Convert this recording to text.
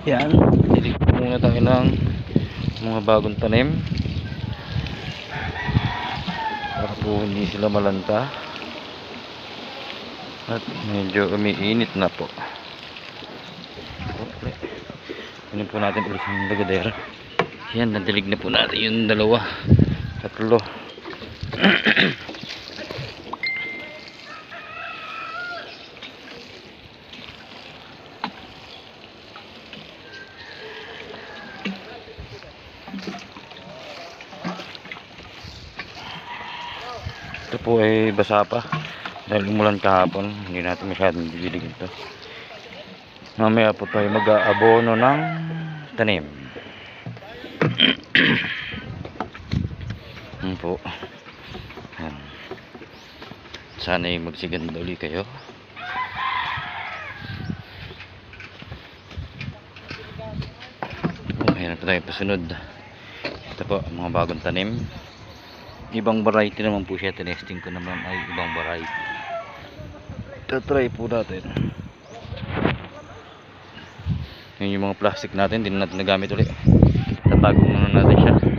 Yan, dilig muna tayo ng mga bagong tanim para po hindi sila malanta at medyo umiinit na po. Kunin po natin ulit yung lagadera. Yan, nadilig na po natin yung dalawa, tatlo. Ito po ay basa pa dahil umulan kahapon, hindi natin masyadong didilig ito. Mamaya po tayo mag-aabono ng tanim. Yan po. Yan. Sana'y magsiganda uli kayo. Mayroon po tayo pasunod. Ito po mga bagong tanim. Ibang variety naman po siya. Tinesting ko naman ay ibang variety. Try po natin. Yun yung mga plastic natin, hindi na natin nagamit ulit. Tatago muna natin siya.